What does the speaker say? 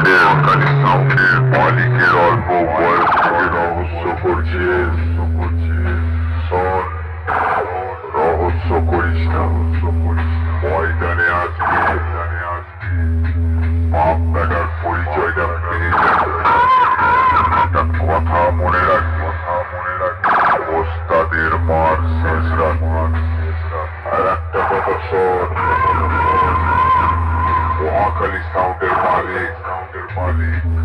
সাউন্ডের মালিকের অল্প বয়স থেকে রহস্য করছিস। শোন, রহস্য করিস না, ময়দানে আসবি, বাপ বেটার পরিচয়টা পেয়ে যাবে। একটা কথা মনে রাখবি, ওস্তাদের মার শেষ রাত। আর একটা কথা শোন, মহাখালী সাউন্ডের মালিক